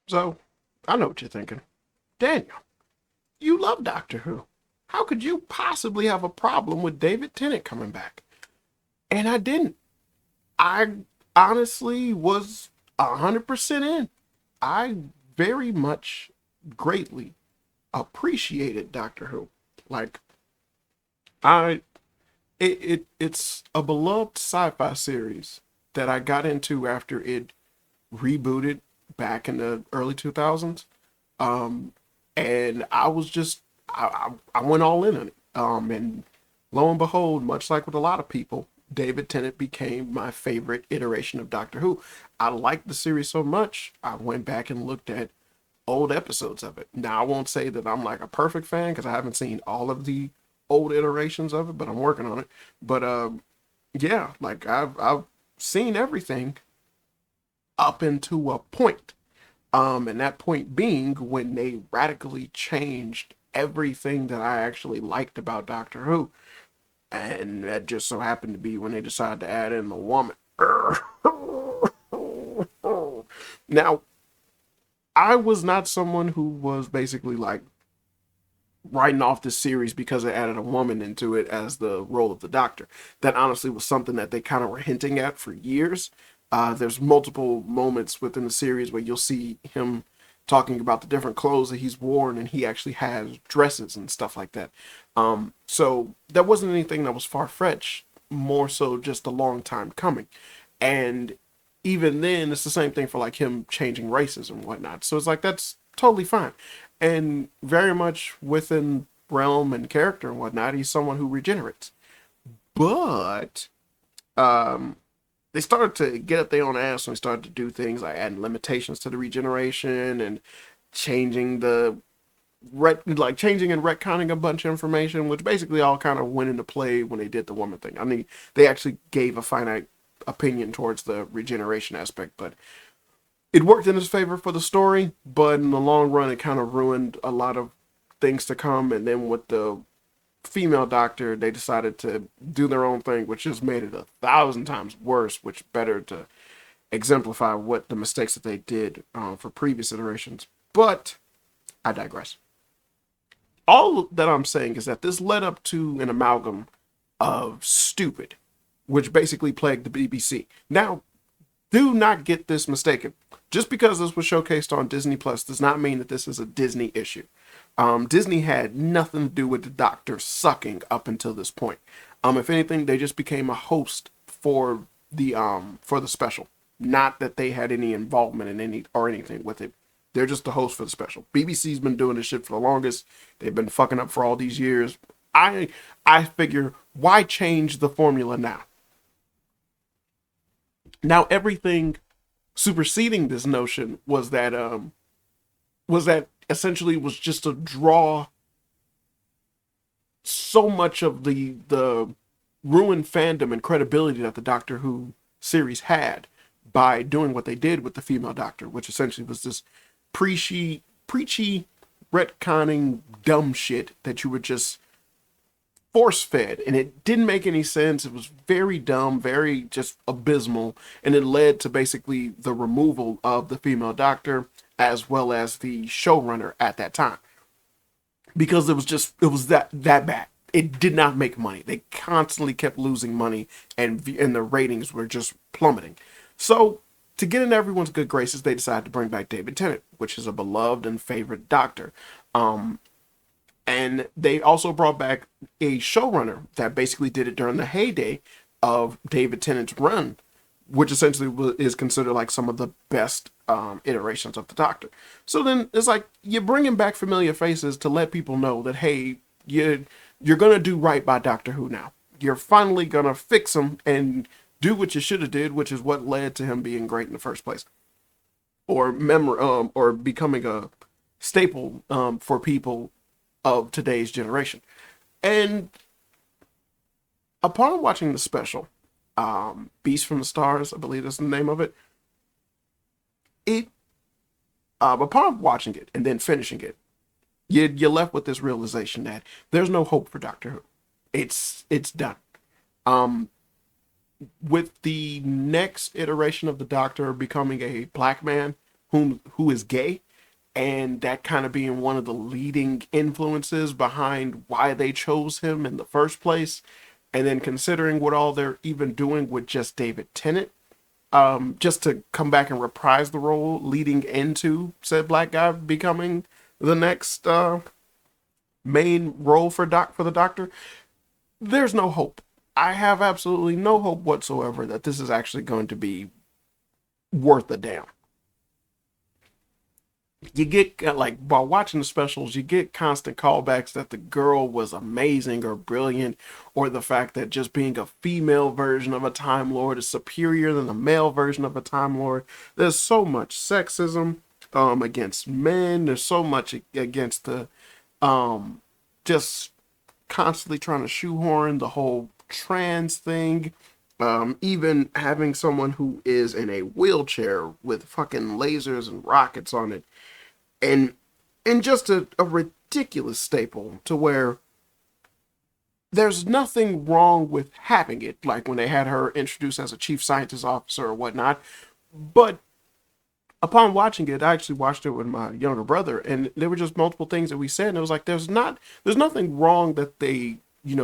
So, I know what you're thinking. Daniel, you love Doctor Who. How could you possibly have a problem with David Tennant coming back? And I didn't. I honestly was 100% in. I very much greatly appreciated Doctor Who. Like, I it's a beloved sci-fi series that I got into after it rebooted back in the early 2000s. Um, and I was just I went all in on it. And lo and behold, much like with a lot of people, David Tennant became my favorite iteration of Doctor Who. I liked the series so much, I went back and looked at old episodes of it. Now, I won't say that I'm like a perfect fan because I haven't seen all of the old iterations of it, but I'm working on it. But yeah, like I've seen everything up into a point. And that point being when they radically changed everything that I actually liked about Doctor Who. And that just so happened to be when they decided to add in the woman. Now, I was not someone who was basically like writing off this series because they added a woman into it as the role of the Doctor. That honestly was something that they kind of were hinting at for years. There's multiple moments within the series where you'll see him talking about the different clothes that he's worn, and he actually has dresses and stuff like that. So that wasn't anything that was far fetched, more so just a long time coming. And even then, it's the same thing for like him changing races and whatnot. So it's like that's totally fine, and very much within realm and character and whatnot. He's someone who regenerates, but um, they started to get up their own ass when they started to do things like adding limitations to the regeneration and changing the like changing and retconning a bunch of information, which basically all kind of went into play when they did the woman thing. I mean, they actually gave a finite opinion towards the regeneration aspect, but it worked in his favor for the story. But in the long run, it kind of ruined a lot of things to come. And then with the female doctor, they decided to do their own thing, which just made it 1,000 times worse, which better to exemplify what the mistakes that they did for previous iterations. But I digress. All that I'm saying is that this led up to an amalgam of stupid, which basically plagued the BBC. Now, do not get this mistaken. Just because this was showcased on Disney Plus does not mean that this is a Disney issue. Disney had nothing to do with the Doctor sucking up until this point. If anything, they just became a host for the special. Not that they had any involvement in any or anything with it. They're just the host for the special. BBC's been doing this shit for the longest. They've been fucking up for all these years. I figure why change the formula now? Now everything superseding this notion was that essentially was just to draw so much of the ruined fandom and credibility that the Doctor Who series had by doing what they did with the female Doctor, which essentially was this preachy retconning dumb shit that you would just force fed, and it didn't make any sense. It was very dumb, very just abysmal, and it led to basically the removal of the female Doctor as well as the showrunner at that time, because it was that bad. It did not make money. They constantly kept losing money, and the ratings were just plummeting. So to get in everyone's good graces, they decided to bring back David Tennant, which is a beloved and favorite Doctor. And they also brought back a showrunner that basically did it during the heyday of David Tennant's run, which essentially is considered like some of the best iterations of the Doctor. So then it's like you're bringing back familiar faces to let people know that hey, you're gonna do right by Doctor Who now. You're finally gonna fix him and do what you should have did, which is what led to him being great in the first place, or becoming a staple for people of today's generation. And upon watching the special, Beast from the Stars, I believe that's the name of it. It Upon watching it and then finishing it, you're left with this realization that there's no hope for Doctor Who. It's done. Um, with the next iteration of the Doctor becoming a black man, who is gay, and that kind of being one of the leading influences behind why they chose him in the first place. And then considering what all they're even doing with just David Tennant, just to come back and reprise the role leading into said black guy becoming the next main role for the Doctor, there's no hope. I have absolutely no hope whatsoever that this is actually going to be worth a damn. You get like while watching the specials, you get constant callbacks that the girl was amazing or brilliant, or the fact that just being a female version of a Time Lord is superior than the male version of a Time Lord. There's so much sexism against men. There's so much against the just constantly trying to shoehorn the whole trans thing. Even having someone who is in a wheelchair with fucking lasers and rockets on it, and just a ridiculous staple to where there's nothing wrong with having it, like when they had her introduced as a chief scientist officer or whatnot. But upon watching it, I actually watched it with my younger brother, and there were just multiple things that we said, and it was like there's nothing wrong that they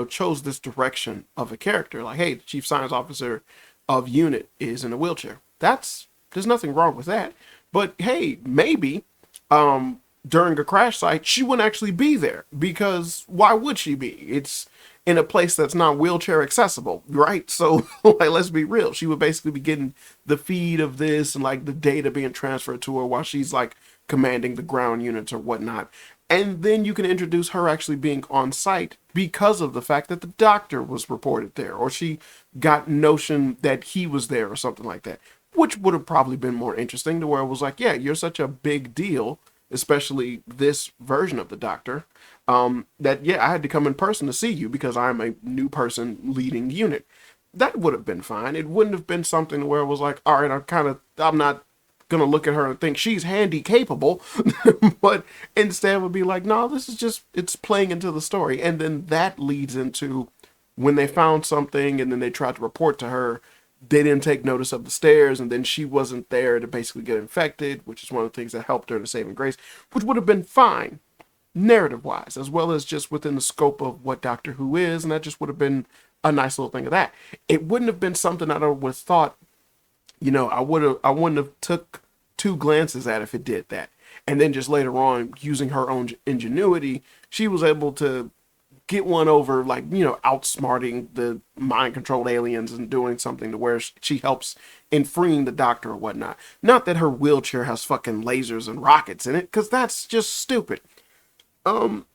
chose this direction of a character. Like, hey, the chief science officer of unit is in a wheelchair. There's nothing wrong with that. But hey, maybe during a crash site, she wouldn't actually be there, because why would she be? It's in a place that's not wheelchair accessible, right? So like, let's be real. She would basically be getting the feed of this and like the data being transferred to her while she's like commanding the ground units or whatnot. And then you can introduce her actually being on site because of the fact that the Doctor was reported there, or she got notion that he was there or something like that, which would have probably been more interesting, to where it was like, yeah, you're such a big deal, especially this version of the Doctor, that, yeah, I had to come in person to see you because I'm a new person leading the unit. That would have been fine. It wouldn't have been something where it was like, all right, I'm not gonna look at her and think she's handy capable, but instead would be like, no, this is just, it's playing into the story. And then that leads into when they found something and then they tried to report to her, they didn't take notice of the stairs, and then she wasn't there to basically get infected, which is one of the things that helped her to saving grace, which would have been fine narrative wise, as well as just within the scope of what Doctor Who is. And that just would have been a nice little thing of that. It wouldn't have been something that I would have thought, I wouldn't have took two glances at if it did that. And then just later on, using her own ingenuity, she was able to get one over, like, outsmarting the mind controlled aliens and doing something to where she helps in freeing the Doctor or whatnot. Not that her wheelchair has fucking lasers and rockets in it, because that's just stupid. But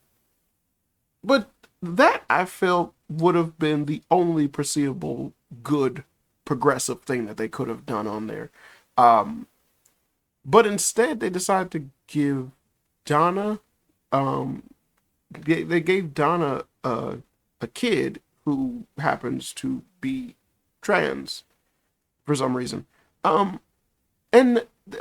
that, I felt, would have been the only perceivable good progressive thing that they could have done on there. But instead, they decided to give Donna, they gave Donna a kid who happens to be trans for some reason. And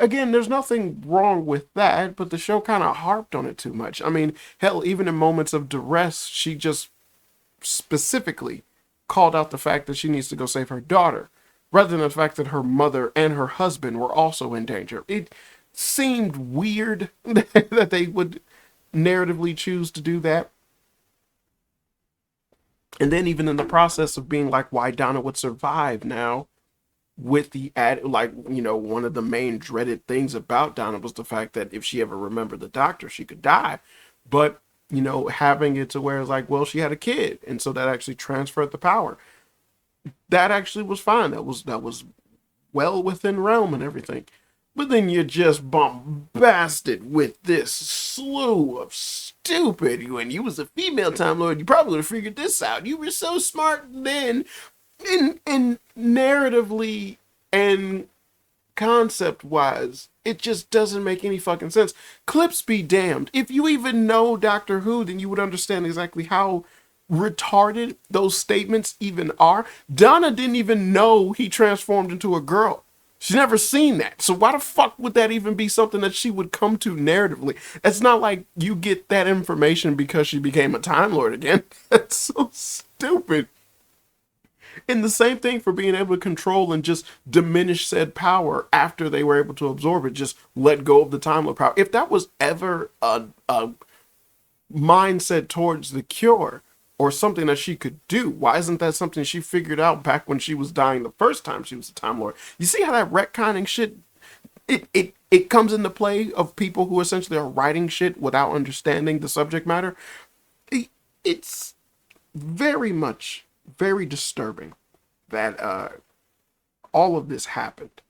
again, there's nothing wrong with that, but the show kind of harped on it too much. I mean, hell, even in moments of duress, she just specifically called out the fact that she needs to go save her daughter, rather than the fact that her mother and her husband were also in danger. It seemed weird that they would narratively choose to do that. And then even in the process of being like why Donna would survive now, with the one of the main dreaded things about Donna was the fact that if she ever remembered the Doctor, she could die. But, having it to where it's like, well, she had a kid, and so that actually transferred the power. That actually was fine. That was well within realm and everything. But then you're just bombasted with this slew of stupid. When you was a female Time Lord, you probably would have figured this out. You were so smart then. In narratively and concept wise, it just doesn't make any fucking sense. Clips be damned. If you even know Doctor Who, then you would understand exactly how retarded those statements even are. Donna didn't even know he transformed into a girl. She's never seen that. So why the fuck would that even be something that she would come to narratively? It's not like you get that information because she became a Time Lord again. That's so stupid. And the same thing for being able to control and just diminish said power after they were able to absorb it, just let go of the Time Lord power. If that was ever a mindset towards the cure or something that she could do, why isn't that something she figured out back when she was dying the first time she was a Time Lord? You see how that retconning shit, it comes into play of people who essentially are writing shit without understanding the subject matter. It's very much very disturbing that all of this happened.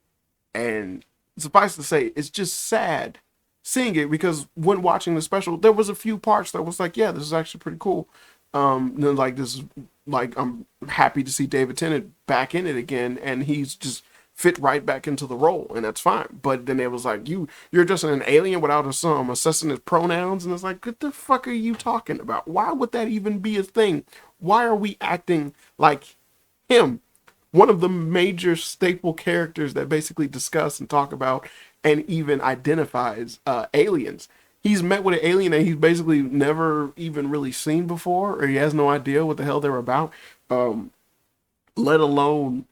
And suffice to say, it's just sad seeing it, because when watching the special, there was a few parts that was like, yeah, this is actually pretty cool. Like this is like, I'm happy to see David Tennant back in it again, and he's just fit right back into the role, and that's fine. But then it was like, you're just an alien without some assessing his pronouns, and it's like, what the fuck are you talking about? Why would that even be a thing? Why are we acting like him, one of the major staple characters that basically discuss and talk about and even identifies aliens? He's met with an alien that he's basically never even really seen before, or he has no idea what the hell they're about, let alone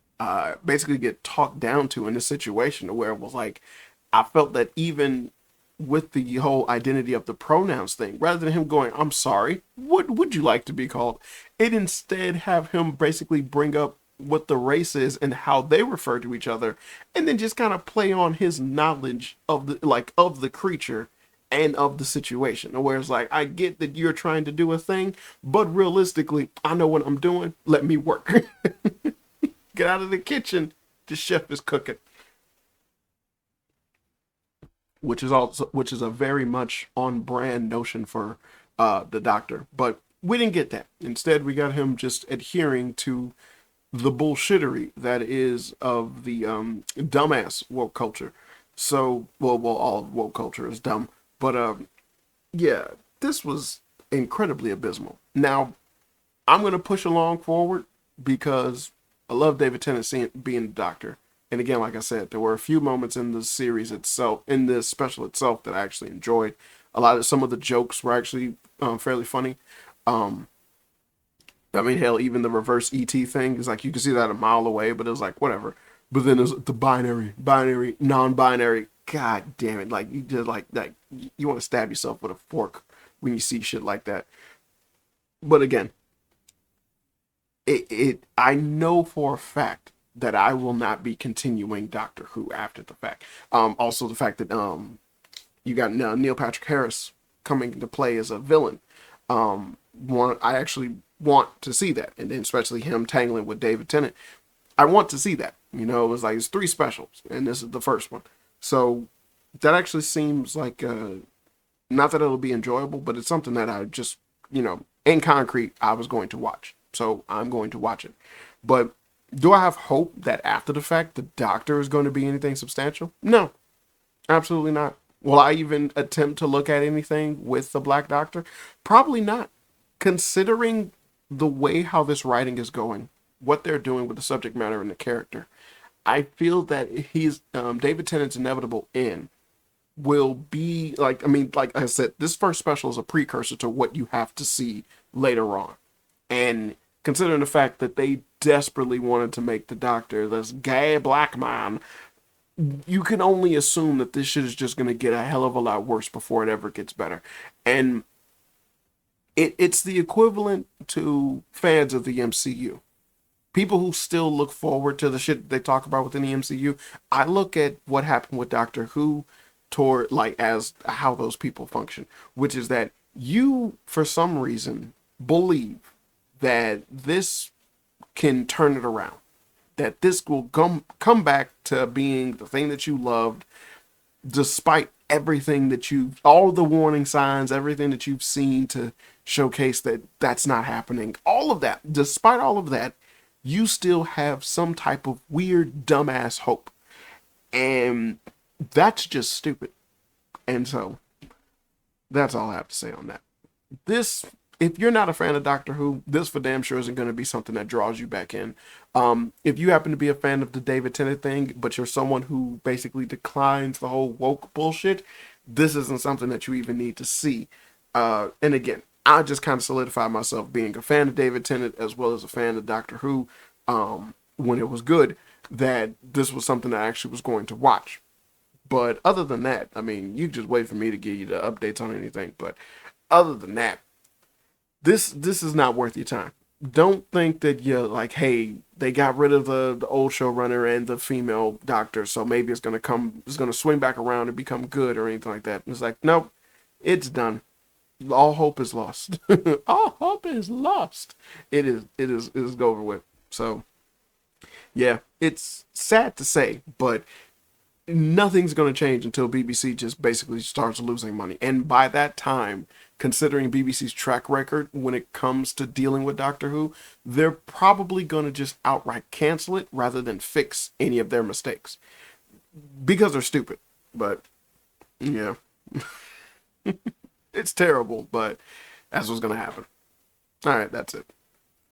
basically get talked down to in a situation where it was like, I felt that even with the whole identity of the pronouns thing, rather than him going, I'm sorry, what would you like to be called? It instead have him basically bring up what the race is and how they refer to each other, and then just kind of play on his knowledge of the creature and of the situation. Where it's like, I get that you're trying to do a thing, but realistically, I know what I'm doing. Let me work. Get out of the kitchen. The chef is cooking. Which is a very much on brand notion for the Doctor. But we didn't get that. Instead, we got him just adhering to the bullshittery that is of the dumbass woke culture. So, well, all woke culture is dumb. But yeah, this was incredibly abysmal. Now, I'm gonna push along forward because I love David Tennant being the Doctor. And again, like I said, there were a few moments in the series itself, in this special itself, that I actually enjoyed. Some of the jokes were actually fairly funny. I mean, hell, even the reverse ET thing is like, you can see that a mile away, but it was like, whatever. But then there's the binary, non-binary. God damn it! Like, you just like that. You want to stab yourself with a fork when you see shit like that. But again, I know for a fact that I will not be continuing Doctor Who after the fact. Also the fact that you got Neil Patrick Harris coming into play as a villain. I actually want to see that, and then especially him tangling with David Tennant. I want to see that. You know, it was like, it's 3 specials, and this is the first one. So that actually seems like not that it'll be enjoyable, but it's something that I just, in concrete, I was going to watch. So I'm going to watch it. But do I have hope that after the fact the Doctor is going to be anything substantial? No, absolutely not. Will I even attempt to look at anything with the Black Doctor? Probably not. Considering the way how this writing is going, what they're doing with the subject matter and the character, I feel that he's David Tennant's inevitable end will be like, I mean, like I said, this first special is a precursor to what you have to see later on. And considering the fact that they desperately wanted to make the Doctor this gay black man, you can only assume that this shit is just going to get a hell of a lot worse before it ever gets better. And it's the equivalent to fans of the MCU. People who still look forward to the shit they talk about within the MCU. I look at what happened with Doctor Who toward, like, as how those people function, which is that you, for some reason, believe that this can turn it around, that this will come back to being the thing that you loved, despite everything that all the warning signs, everything that you've seen to showcase that that's not happening, all of that, despite all of that, you still have some type of weird, dumbass hope. And that's just stupid. And so, that's all I have to say on that. If you're not a fan of Doctor Who, this for damn sure isn't going to be something that draws you back in. If you happen to be a fan of the David Tennant thing, but you're someone who basically declines the whole woke bullshit, this isn't something that you even need to see. And again, I just kind of solidified myself being a fan of David Tennant as well as a fan of Doctor Who. when it was good, that this was something I actually was going to watch. But other than that, I mean, you just wait for me to give you the updates on anything. But other than that, this is not worth your time. Don't think that you're like, hey, they got rid of the old showrunner and the female doctor, so maybe it's gonna swing back around and become good or anything like that. It's like, nope, it's done. All hope is lost. All hope is lost. It is over with. So yeah, it's sad to say, but nothing's going to change until BBC just basically starts losing money. And by that time, considering BBC's track record when it comes to dealing with Doctor Who, they're probably going to just outright cancel it rather than fix any of their mistakes because they're stupid. But yeah, it's terrible, but that's what's going to happen. All right, that's it.